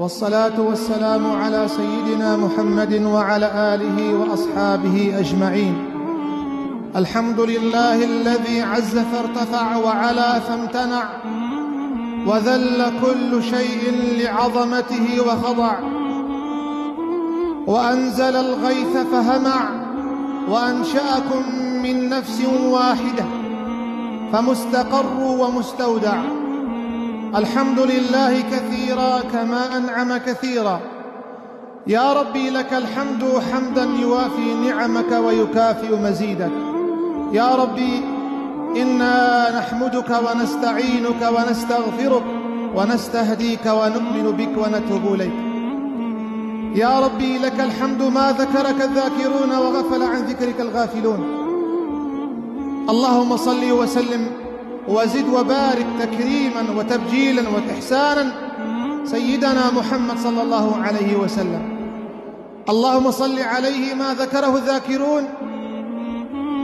والصلاة والسلام على سيدنا محمد وعلى آله وأصحابه أجمعين. الحمد لله الذي عز فارتفع وعلا فامتنع، وذل كل شيء لعظمته وخضع، وأنزل الغيث فهمع، وأنشأكم من نفس واحدة فمستقر ومستودع. الحمد لله كثيرا كما أنعم كثيرا. يا ربي لك الحمد حمدا يوافي نعمك ويكافئ مزيدك. يا ربي إنا نحمدك ونستعينك ونستغفرك ونستهديك ونؤمن بك ونتوب إليك. يا ربي لك الحمد ما ذكرك الذاكرون وغفل عن ذكرك الغافلون. اللهم صل وسلم وزد وبارك تكريما وتبجيلا وإحسانا سيدنا محمد صلى الله عليه وسلم. اللهم صل عليه ما ذكره الذاكرون،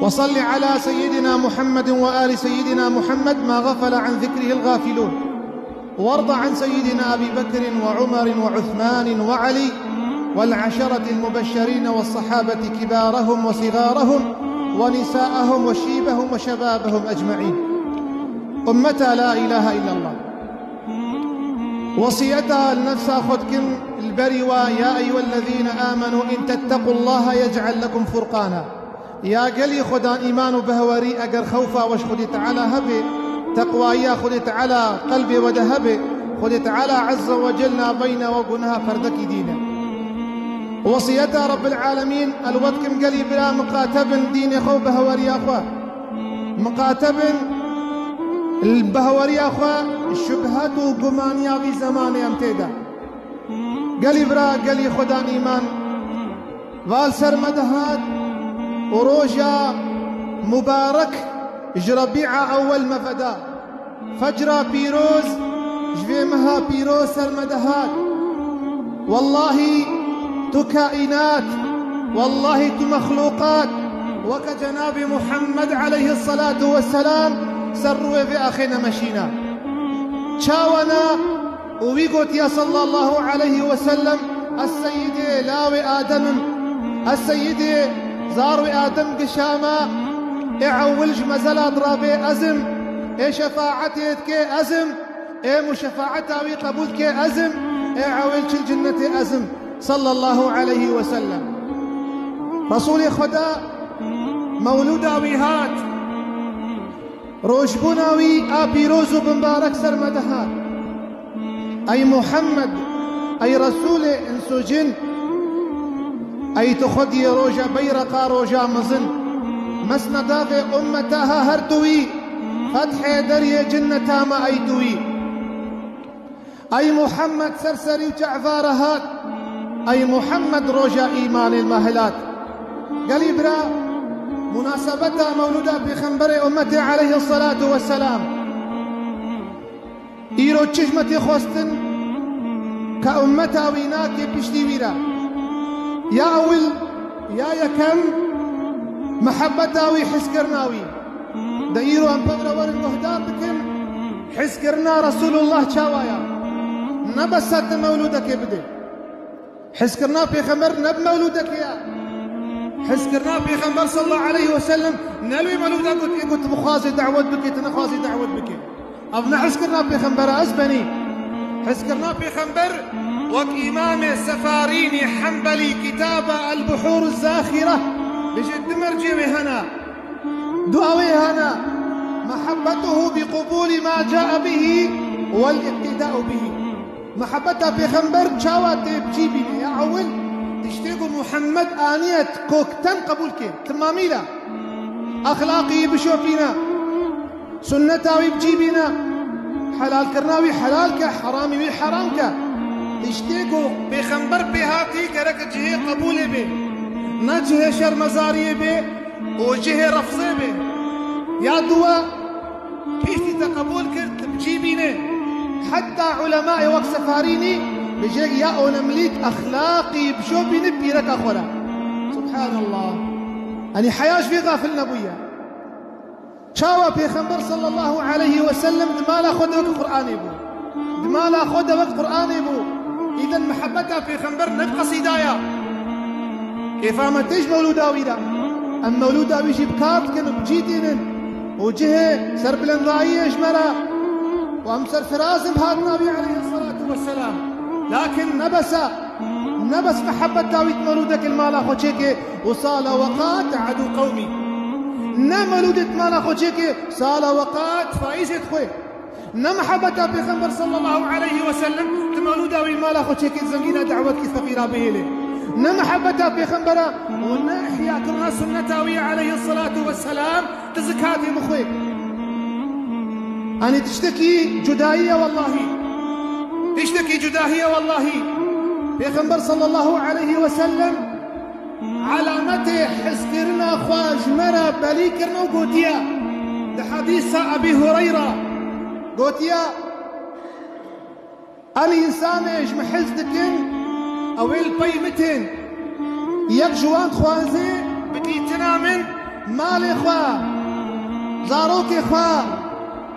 وصل على سيدنا محمد وآل سيدنا محمد ما غفل عن ذكره الغافلون. وارض عن سيدنا أبي بكر وعمر وعثمان وعلي والعشرة المبشرين والصحابة كبارهم وصغارهم ونساءهم وشيبهم وشبابهم أجمعين. أمتا لا إله إلا الله، وصيتها النفس أخذكم البروا يا أيها الذين آمنوا إن تتقوا الله يجعل لكم فرقانا. يا قلي خدا إيمان بهوري أجر خوفا وش خدت على هبي تقوى يا خدت على قلبي ودهبي خدت على عز وجلنا بين وقنها فردك دينا. وصيتها رب العالمين الودكم قلي بلا مقاتب دين خو بهوري يا أخوة مقاتب البهوري يا أخوة الشبهات وقمانيا في زمان يمتدا قلي برا قلي خدا إيمان والسر مدهات وروجا مبارك جربيعة أول مفدا فجرة بيروز جفيمها بيروز سرمدهات. والله تكائنات، والله تمخلوقات وكجناب محمد عليه الصلاة والسلام سروا في أخينا مشينا شاونا ويقول يا صلى الله عليه وسلم السيدي لاوي آدم السيدي زاروي آدم قشاما اعولج مزلا ضرابي أزم شفاعتي كي أزم مشفاعتها وقبول كي أزم اعولج الجنة أزم صلى الله عليه وسلم. رسول خدا مولودا ويهات روشبوناوي آبيروز بمبارك سرمدهات أي محمد أي رسول إنسو جن أي تخدي روجا بيرقا روجا مزن مسندا في أمتها هردوي فتح دري جنتا ما أيدوي أي محمد سرسري وجعفارهات أي محمد روجا إيمان المهلات. قليبرا مناسبتها مولودة بخنبر أمتي عليه الصلاة والسلام إيرو تشجمتي خوستن كأمتها ويناكي بشتي ويرا يا أول يا يكم محبتاوي حسكرناوي دايرو أن بغرور المهدار بكم حسكرنا رسول الله شاوايا نبسات مولودك يبدي حسكرنا في خمر نب مولودك يا حسكرنا في خمر صلى الله عليه وسلم نلوي مولودك قلت مخازي دعوت بك تنخازي دعوت بك أبنا حسكرنا في خمبر أزبني حسكرنا في خمبر وك إمام السفاريني حنبلي كتاب البحور الزاخرة بجد مرجي هنا دعوي هنا محبته بقبول ما جاء به والاقتداء به. محبتها في خنبر شاوات بجيبيني يا أول تشتيقوا محمد آنية كوكتن قبولك تماميلا أخلاقي بشوفينا سنتاوي بجيبينا حلال كرناوي حلالك حرامي بحرامك تشتيقوا بخنبر بهاتي كرك جهة قبولي به نجه شرمزاري به وجهة رفضي به يا دوا كيف تقبول كرت بجيبيني حتى علماء وقت سفاريني بجيك يا أولمليك أخلاقي بشوبيني بيرك أخولا. سبحان الله أني حياش في غافلنا بويا شاوى بيخنبر صلى الله عليه وسلم دمالا خد وقت قرآن يبو دمالا خد وقت قرآن يبو إذا محبتها في خنبر نك قصيدايا كيف ما تيج مولودا ويدا أم مولودا ويجي بكارت كانوا بجيتين وجهه سرب الانضائية جمرا وأمسر فراز بهذا النبي عليه الصلاة والسلام لكن نبس محبة داويد مولودك المالا خوشيكي وصال وقات عدو قومي مولودة مالا خوشيكي صال وقات فايزة خوي محبة بيغمبر صلى الله عليه وسلم تمولودا والمالا خوشيكي زنجينا دعوتك فقيرة بهيلي محبة بيغمبر ونحيا كرنا سنة عليه الصلاة والسلام تزكاتي مخويك أنا تشتكي جدائية والله تشتكي جدائية والله بيغمبر صلى الله عليه وسلم علامته حسكرنا خواج مرا بليكرنا وقوتيا لحديث أبي هريرة قوتيا الإنسان يجمع حزدكن أو البيمتين يكجوان خوازي بديتنا من مالي خوا زاروكي خوا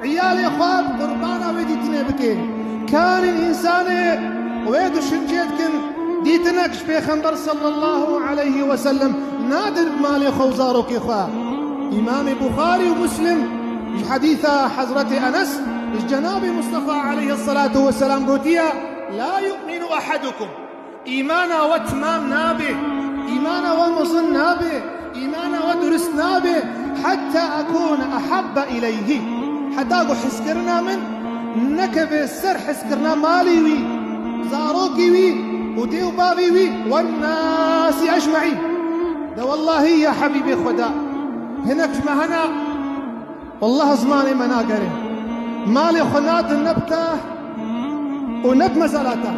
عيالي خوا قربانا بديتنا بكين كان الإنسان ويدو شنجيتكن ديتناكش بيخنبر صلى الله عليه وسلم نادر مالي خو زاروكي خوا إمام بخاري ومسلم حديث حضرة أنس الجناب مصطفى عليه الصلاة والسلام قوتيا لا يؤمن أحدكم إيمانا واتمام نابه إيمانا ومصن نابه إيمانا ودرس نابه حتى أكون أحب إليه حتى أقول حسكرنا من نكب السر حسكرنا مالي وي زاروكي وي وديو بابي وي والناس أجمعين ده والله يا حبيبي خدا هناك ما هنا والله زماني مناقرين مالي خنات النبتة ونب مسألته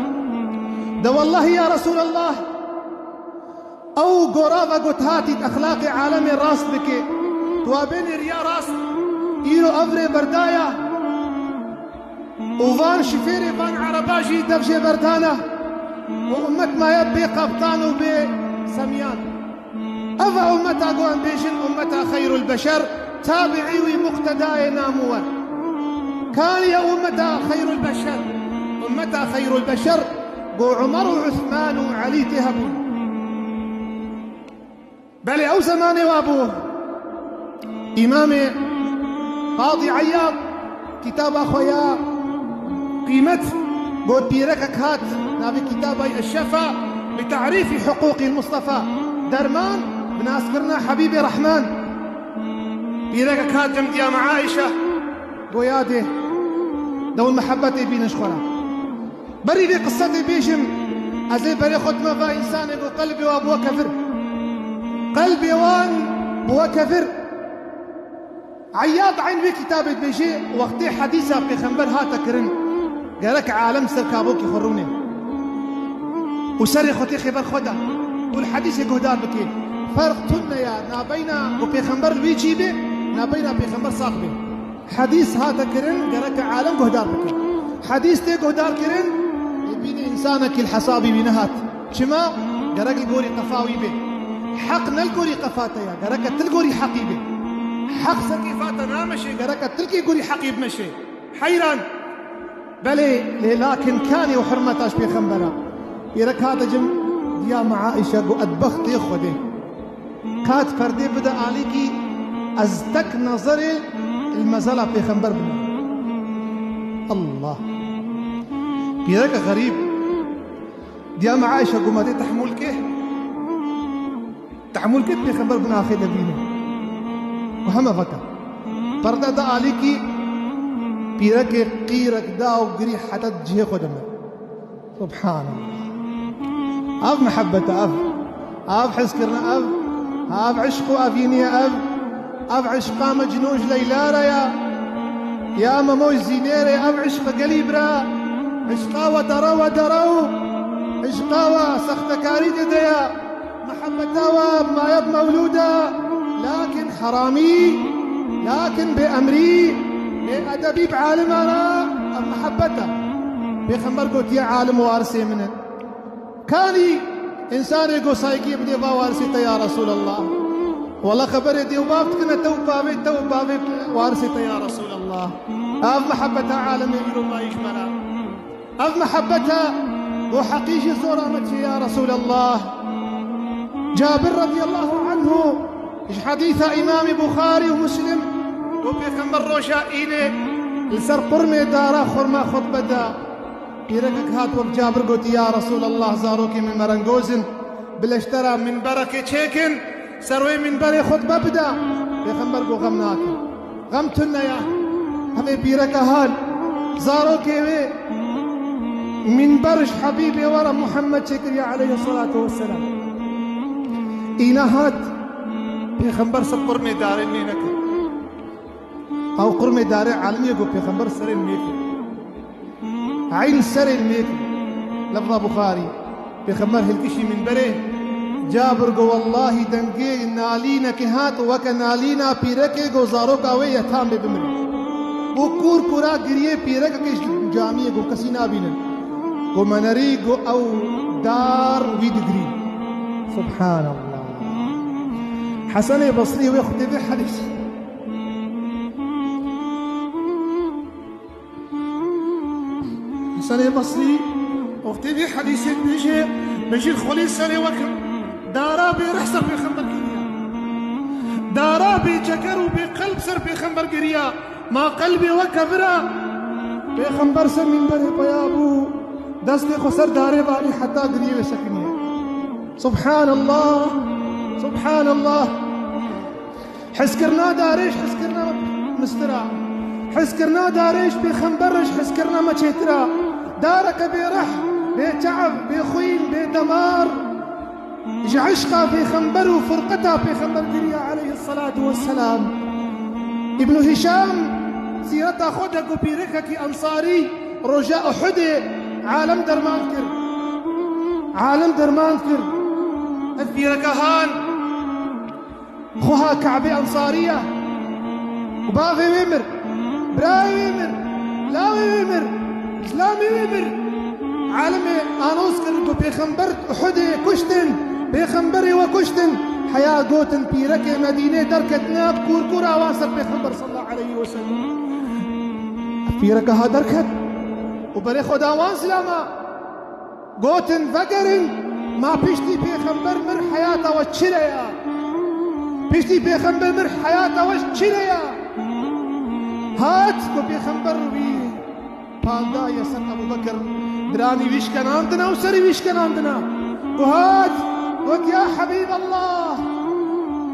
ده والله يا رسول الله أو قرابة قلت هاتي أخلاقي عالمي راس بك توابين ريا راس إيرو أفري بردايا وفان شفيري فان عرباجي دفجي بردانة وأمت ما يبي قبطان وبي سميان أفا أمتا قوان بيجن أمتا خير البشر تابعي ومقتداي ناموان كان يا أمتا خير البشر أمتا خير البشر قو عمر وعثمان وعلي تهبون بل أو زماني وابوه إمامي قاضي عياض كتاب أخويا قيمة قد بيركك هات نابي كتابي الشفا بتعريف حقوق المصطفى درمان بناسكرنا حبيبي رحمن بيركك هات جمد يا معايشة قوياده دول محبتي بين شخورا بري في قصتي بيشم أزي بري خدمة فا إنساني قلبي وابوه كفر قلبي وان بوه كفر عياض عين في كتابة بيجي وقتي حديثة في خنبر هاتا كرن قالك عالم سر كابوك يخروني وسري خوتي خبر خدا والحديث يقهدار بكي فرق تنا يا نابينا وفي خنبر بيجي بي نابينا في خنبر صاحبي حديث هاتا كرن قالك عالم قهدار بكي حديث تي قهدار كرن يبيني إنسانك الحصابي بنهات شما قالك القوري قفاوي بي حق نلقوري قفاتيا قالك تلقوري حقيبي حق سكيفاتنا مشي قالك تلقي قوري حقيب مشي حيران بلي لكن كاني وحرمتاش في خنبرة يرك هذا جم يا معائشة قو أدبخت يخده كات فردي بدا عليكي أزتك نظري المزالة في خنبر بنا الله يرك غريب يا معائشة قو ما دي تحمل كيف في خنبر بنا أخي لبيني وهم فكر فردا دا عليكي بيرك قيرك داو قريح حتى تجيه خدمه سبحان الله أف محبة أف حسكرنا أف عشق أفيني أف عشق مجنوج ليلارا يا مموج زينيري أف عشق قليبرا عشقاوة درو عشقاوة سخت كاريد ديا محبتاوة ما يب مولودة لكن حرامي لكن بأمري أدبي بعالم أنا محبته بيخمر قلت يا عالم وارسي منه كاني إنسان يقول سايكي بدي وارسيته يا رسول الله والله خبر دي وبابت كنا توبابي وارسيته يا رسول الله أف محبتها عالم يقول الله يجملا أف محبتها وحقيقي زورامتي يا رسول الله. جابر رضي الله عنه حديث إمام بخاري ومسلم وبيغمبر روشا إلي لسر قرمي دارا خرما خطبة دا يرقك هات وقت جابر قلت يا رسول الله زاروكي من مرنقوزن بالاشترى من بركة شيكن سروي من بري خطبة بدا بيغمبر قو غمناك غمتنا يا همي بيرك هال زاروكي من برش حبيبي ورا محمد شكريا عليه الصلاة والسلام إينهات بيغمبر سر قرمي دارين مينك أو قرمي دارين عالمي يقول بيغمبر سرين ميكي عين سرين ميكي لفظ بخاري بيغمبر هالكشي من بري جابر قو والله دنقي نالينا كهات وكنالينا بيركي قو زاروك أوي يتام بمري وكور كورا قريه بيرك كيش جامعه قو كسينا بينا قو منري قو أو دار ويدقري سبحان الله. حسن البصري وياخذ ذي حديث حسن البصري وقت ذي حديث بيجي الخليل سنة وكم دارا بيرحسر بخنبر قريا دارا بيجكر وبقلب سر بخنبر قريا ما قلبي وكبرا بخنبر سر من بري بيابو دستي خسر داري بالي حتى قريا بسكنيا. سبحان الله سبحان الله. حسكرنا داريش حسكرنا مسترا حسكرنا داريش بخنبرش حسكرنا ما تشترا دارك بيرح بتعب بخيل بدمار عشقه في خنبر وفرقتها في خنبر قريا عليه الصلاة والسلام. ابن هشام سيرتها خدك وبيركك أنصاري رجاء أحدي عالم درمانكر عالم درمانكر أثبيرك هان خوها كعبة أنصارية وباغي ويمر براي ويمر لاوي ويمر إسلامي ويمر عالمي أنوسكر بيخنبرت أحدي كشتن بيخنبري وكشتن حياة قوتن بيرك مدينة دركت ناب كوركورا واسر بيخنبر صلى الله عليه وسلم بيرك ها دركت وبري خداوان سلاما قوتن فقرن ما بيشتي بيخنبر مر حياته وتشليا بيشتي بيخنبر مر حياته وتشليا هات بيخنبر بي بالدا يسن أبو بكر دراني ويش كان عندنا وسري ويش كان عندنا وهات قلت يا حبيب الله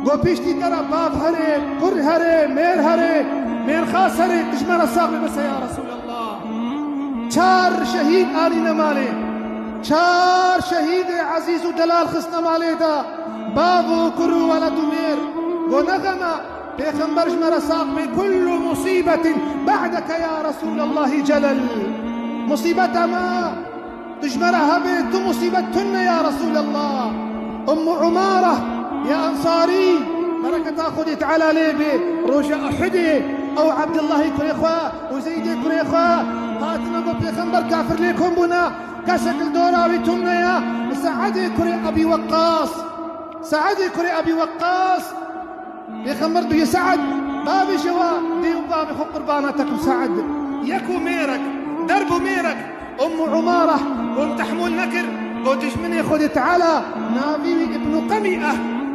قو بيشتي ترى باب هري قر هري مير هري مير خاص هري تجمر الصاغي بس يا رسول الله. شار شهيد آلي نمالي شار شهيد عزيز ودلال خصنا مالي دا بابو كرو ولا دمير قو نغمة بيخنبر جمر ساق بكل مصيبة بعدك يا رسول الله جلل مصيبة ما تجمرها بيت مصيبتن يا رسول الله. أم عمارة يا أنصاري بركة أخذت على ليبي رجاء أحدي أو عبد الله كريخوا وزيد كريخوا هاتنا بيخنبر كافر ليكم بنا كسك الدوراوي تنيا سعدي كري أبي وقاص سعدي كري أبي وقاص بيخنبر بي سعد بابي جوا دي بابي خو قربانتك سعد يكو ميرك دربو ميرك. أم عمارة قلت تحمل نكر قلت مني خذت على نافي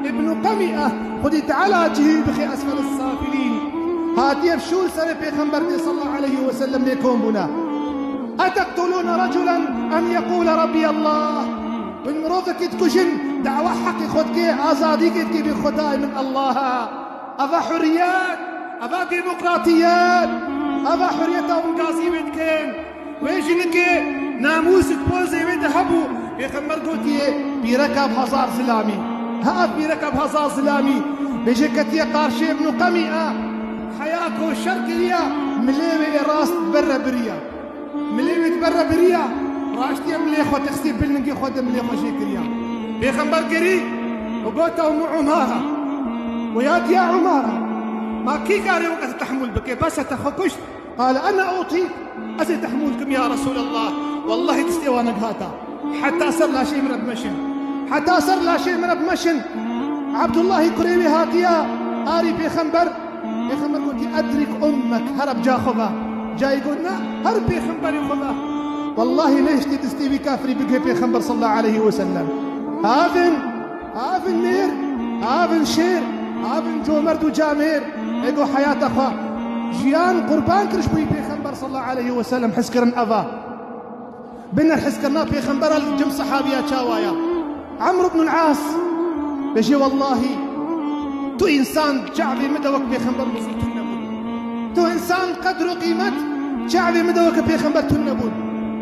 ابن قمئة خذت على جهي بخي أسفل السافلين هاتي بشول سنة بيخنبر صلى الله عليه وسلم ليكم بنا أتقتلون رجلا أن يقول ربي الله من مروضك تكشن دعوة حقي خدك آزاديك بخداي من الله أبا حريات أبا ديمقراطيات أبا حرية ونقاسي بدكين ويجنك ناموسك بوزي ويدهبو بيخمر قوتي بيركب هزار سلامي هاف بيركب هزار سلامي بيجكتي قارشي ابن قمئة حياكو الشرقية مليوي راس برا بريا مليوي برا بريا راشتي مليخو تخسيب بالنقي خود مليخو شيكريا بيخمر قري وقوتا أم عمارة ويات يا عمارة ما كي قاري وقت تحمل بكي بس تخكشت قال أنا أوطيك أزي تحملكم يا رسول الله والله تستوى نقهاتا حتى أصر لا شيء من بمشن حتى أصر لا شيء من بمشن. عبد الله كريمي هاتيا آري بيخنبر قلت أدرك أمك هرب جا خبا جاي قلنا هرب بيخنبر يخبا والله ليش تستوي كافري بقى بيغمبر صلى الله عليه وسلم. هافن نير هافن شير هافن جومرد وجامير ايقو حياة اخوا جيان قربان كرش بي بيغمبر صلى الله عليه وسلم حسكرن افا بنا الحسكرنا بيغمبر الجم صحابيات شاوايا عمرو بن العاص بيجي والله تو انسان شعبي مدوك بيغمبر مزيد النبول تو انسان قدر قيمت شعبي مدوك بيغمبر النبول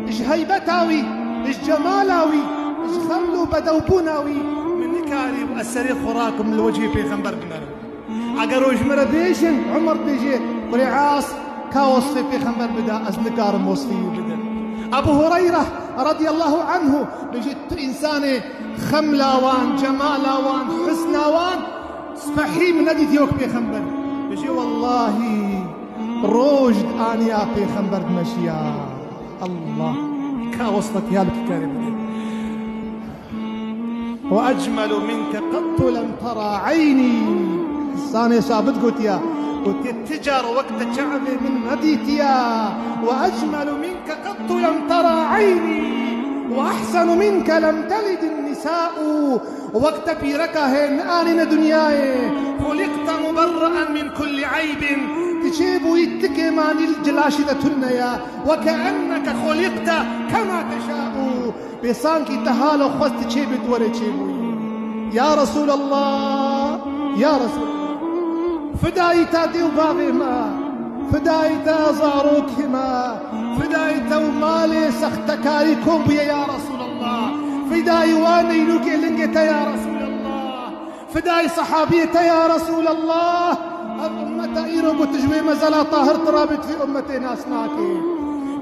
ايش هيبتاوي ايش جمالاوي ايش خملو بدوبوناوي من نكاري وأسري خراكم الوجه بيغمبر بنا اگر مره بيشن عمر بيجي قولي عاص كاوصفي بيغمبر بدا از نكار موصفي بدا ابو هريره رضي الله عنه بيجي انسان خملاوان جمالاوان حسناوان صفحي من ندي ثيوك بيغمبر بيجي والله روجد انيا بيغمبر مشيا الله كاوصفك يا الكريم وأجمل منك قط لم ترى عيني الثانية سابت قلت التجار وقت شعبي من مديتيا وأجمل منك قط لم ترى عيني وأحسن منك لم تلد النساء وقت بيركهن آننا دنياي خلقت مبرأ من كل عيب تشيب ويتكي ماني الجلاشدة تنيا وكأنك خلقت كما تشاء بيسانكي تهالو خوست تشيب دوري تشيبوي يا رسول الله يا رسول الله فدايتا ديو باغي ما فدايتا زاروك ما فدايتا ومالي سختكاري كومبيا يا رسول الله فداي واني لوكي لنجتا يا رسول الله فداي صحابيتا يا رسول الله الأمة إيروغو تجوي مزالا طاهر ترابط في أمتي ناسناكي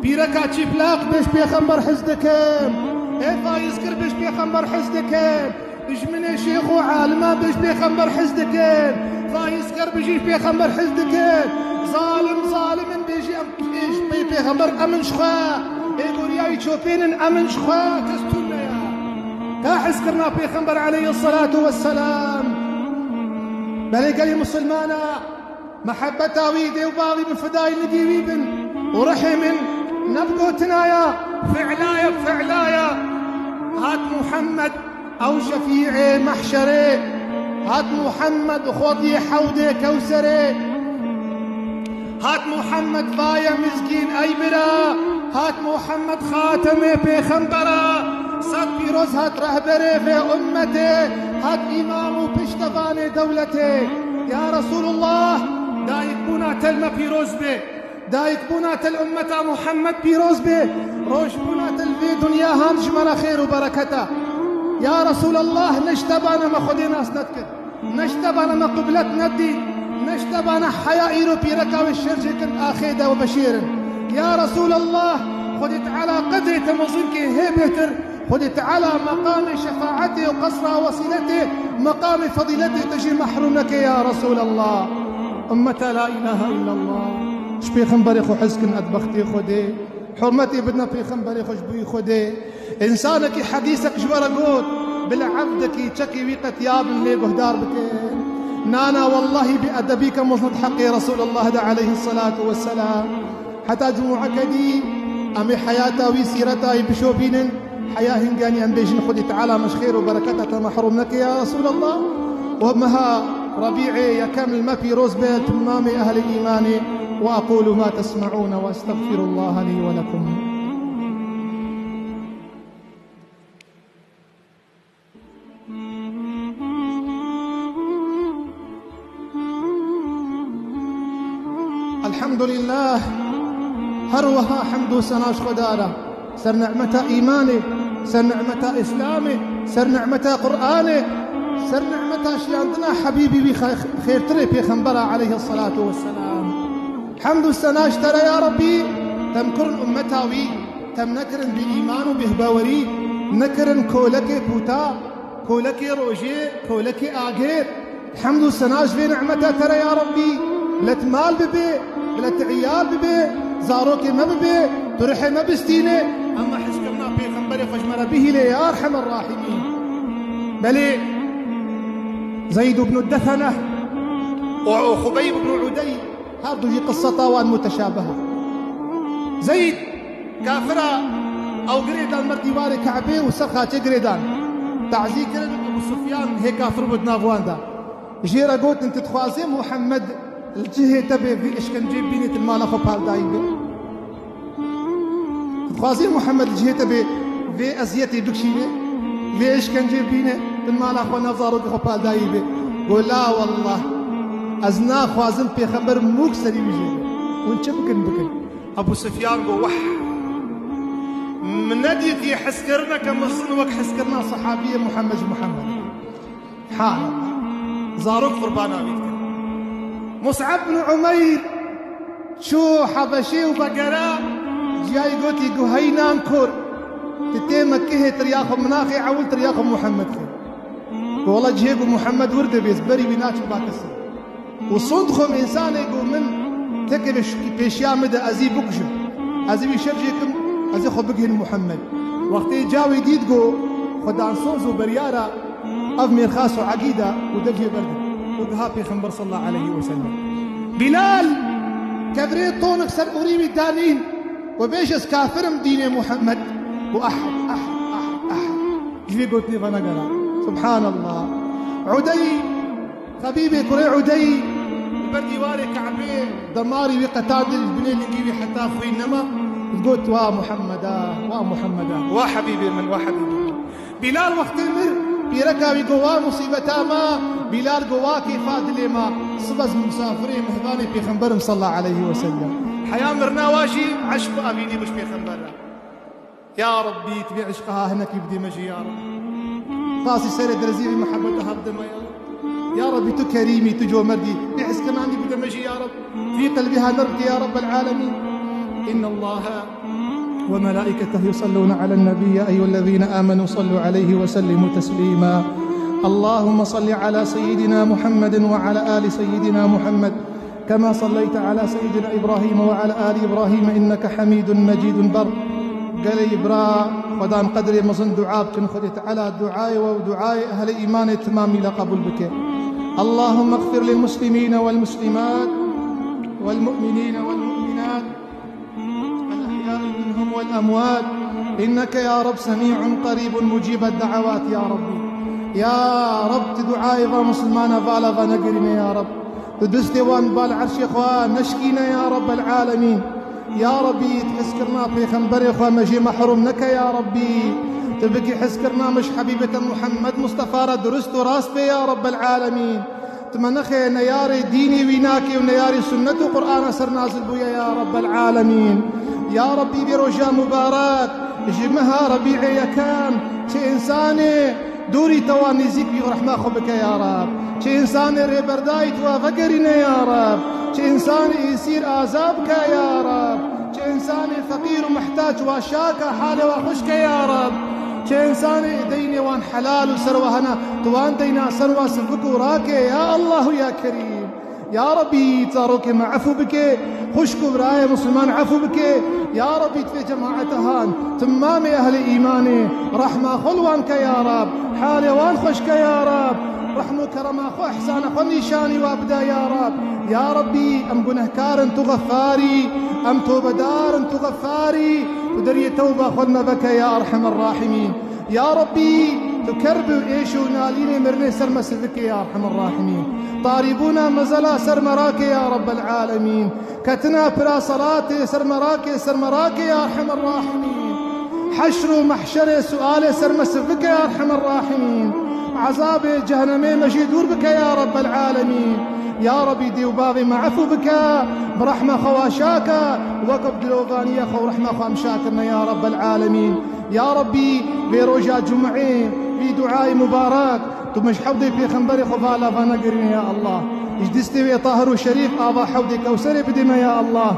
بيركا تشيبلاق بيش بيخمبر حزدكم ايه فايزكر بيش بيخمبر حزدكم بيش من شيخ وعالمة بيش بيخمبر حزدكم فايزكر بيش بيخمبر حزدكم ظالم بيجي ايش بيخمبر امن شخوا يقول يا يشوفين امن شخوا كستونا يا كاحسكرنا بيخمبر عليه الصلاة والسلام بلي قالي مسلمانا محبة ويدي وباغي من فداي ندي بن ورحم نبقو تنايا فعلايا هات محمد او شفيعي محشري هات محمد اخوتي حودي كوسري هات محمد فايا مسكين اي برا هات محمد خاتمي بيخنبرا صد بيروز هات رهبري في امتي هات امام بشتفاني دولتي يا رسول الله دايك بنا تلما بيروز بي دايك بنا تل امتا محمد بيروز بي روش بنا تل في دنيا هانجمل خير وبركته يا رسول الله نشتبانا ما خدينا اسندك نشتبانا ما قبلت ندي نشتبانا حياء ايروبي ركاوي الشرجك اخيدا وبشير يا رسول الله خدت على قدر تمظنك هيبتر خدت على مقام شفاعتي وقصر وصلتي مقام فضيلتي تجي محرومك يا رسول الله أمتا لا إله إلا الله شبي خنبري خو حزكن أدبختي خدي حرمتي بدنا في خنبري خو شبي خدي إنسانك حديثك جبر قوت بالعبدك تشكي ويقت ياب اللي بهدار بكين نانا والله بأدبيك مصند حقي رسول الله دا عليه الصلاة والسلام حتى جموعك دي أمي حياتا وسيرتا بشوبين حياة هنجاني أن بيجن خدي تعالى مش خير وبركتها محرومنك يا رسول الله وامها ربيعي يا كامل ما في روزبيل تمامي أهل الإيمان وأقول ما تسمعون وأستغفر الله لي ولكم. الحمد لله هروها حمد سناش خدارة سر نعمة إيماني سر نعمة إسلامي سر نعمة قرآني سر نعمة شياندنا حبيبي بخير تري في خنبرة عليه الصلاة والسلام حمد سناش ترى يا ربي تمكرن أمتاوي تم نكرن بإيمان وبهباوري نكرن كولك بوتا كولك روجي كولك آغير حمد سناش في نعمة ترى يا ربي لت مال ببي لت عيال ببي زاروكي ما ببي ترحي ما بستيني أما حسكمنا في خنبري فجمر به لي يا أرحم الراحمين بلي زيد بن الدثنة وخبيب بن عدي هذه قصة طوال متشابهة زيد كافرة او قريدان مردي واري كعبه وسخا قريدان تعزي كرن ابو سفيان هيك كافر بدنا فواندا جيرا قلت انت تخوازي محمد الجهه تبي في اشكنجي بينت المال اخو بالدايبه تخوازي محمد الجهه تبي في ازيتي بكشيبه في اشكنجي بينت المال اخو نظارو اخو بالدايبه قول لا والله ازنا خوازم بيخبر موك سري بيجي وانت بكن ابو سفيان قو وح من نديتي حسكرنا كمصن وك حسكرنا صحابيه محمد حال زاروك قربانا بيتك مصعب بن عمير شو حبشي وبقرا جاي قوتي قهينان كور تتي مكيه ترياخو مناخي عول ترياخو محمد خير والله جهيقو محمد ورده بيزبري بيناتش باكسر وصندخم انسان يقول من تكبش بيشيا مدى ازي بكشم ازي بيشرجيكم ازي خو بقهن محمد وقتي جاوي ديدقو خدان صوزو بريارة افمير خاصو عقيدة ودفي برد وقها بيخنبر صلى الله عليه وسلم بلال كبريت طونك سر أريمي دانين وبيشس كافرم دين محمد وأحد جلي قلتني فنقرا سبحان الله عدي خبيبي كري عدي بردي واري كعبي دماري بقتاد البنين اللي حتى أخوي إنما قلت ومحمدا وحبيبي من وحبيبي بلال وقت مر بيركا بقوا مصيبتا ما بلال قواكي فادلي ما صبز مسافرين مهباني بيخنبر صلى الله عليه وسلم حياة مرنا واشي عشق أبيني مش بيخنبر يا ربي تبي عشقها هناك يبدي مجي يا رب قاسي سير درزيري محبتها بدما يا ربي تكريمي تجو مردي بحس كمان يبدي مجي يا رب في قلبها نرد يا رب العالمين إن الله وملائكته يصلون على النبي أيها الذين آمنوا صلوا عليه وسلموا تسليما اللهم صل على سيدنا محمد وعلى آل سيدنا محمد كما صليت على سيدنا إبراهيم وعلى آل إبراهيم إنك حميد مجيد بر قال إبراء ودان قدر مصن دعاء كن خدت على دعاء ودعاء أهل إيمان تمامي لقبول بك اللهم اغفر للمسلمين والمسلمات والمؤمنين والمؤمنات منهم والأموات إنك يا رب سميع قريب مجيب الدعوات يا ربي يا رب تدعاء مسلمان بالغ نقرنا يا رب تدستي وان بالعرش إخوان نشكينا يا رب العالمين يا ربي تحسكرنا في خنبر إخوان مجي محرومنك يا ربي تبكي حسكرنا مش حبيبة محمد مصطفى درست راسبي يا رب العالمين تمنخي نياري ديني ويناكي ونياري سنة وقرآن سر نازل بويا يا رب العالمين يا ربي برجاء مبارك جمها ربيعي يكان شي إنساني دوري تواني زيك برحمة خبك يا رب شي إنساني ريبرداي توافقرنا يا رب شي إنساني يصير آزابك يا رب شي إنساني فقير ومحتاج واشاك حالي وخشك يا رب شي إنساني ديني وان حلال وسروة هنا توان دينا سروة سنفك وراكي يا الله يا كريم يا ربي تاروك مع عفو بك خشكو براية مسلمان عفو بك يا ربي تفي جماعتهان تمام أهل إيماني رحمة خلوانك يا رب حالي وان خشك يا رب رحمة كرم أخو إحسان أخو نيشاني وابدا يا رب يا ربي أم قنهكار انتو غفاري أم توبدار انتو غفاري ودري توبة خلنا بك يا أرحم الراحمين يا ربي تكرب إيشو ناليني مرني سرم سلك يا أرحم الراحمين طاربونا مزلا سرمراك يا رب العالمين كتنا برا صلاتي سرمراك يا أرحم الراحمين حشر محشر سؤال سرم سلك يا أرحم الراحمين عذاب جهنمي مجيدور بك يا رب العالمين يا ربي ديوباغي ما عفو بك برحمة خواشاك وقف دلوغانية خو رحمة خوامشاكنا يا رب العالمين يا ربي بروجا جمعين في دعاء مبارك تمش حوضي في خنبري خفالة فنقرنا يا الله اجدستي طاهر وشريف آبا حوضي كوسري بدنا يا الله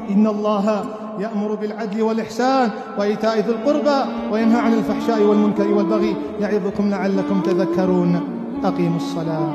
إن الله يأمر بالعدل والإحسان وإيتاء ذي القربى وينهى عن الفحشاء والمنكر والبغي يعظكم لعلكم تذكرون أقيموا الصلاة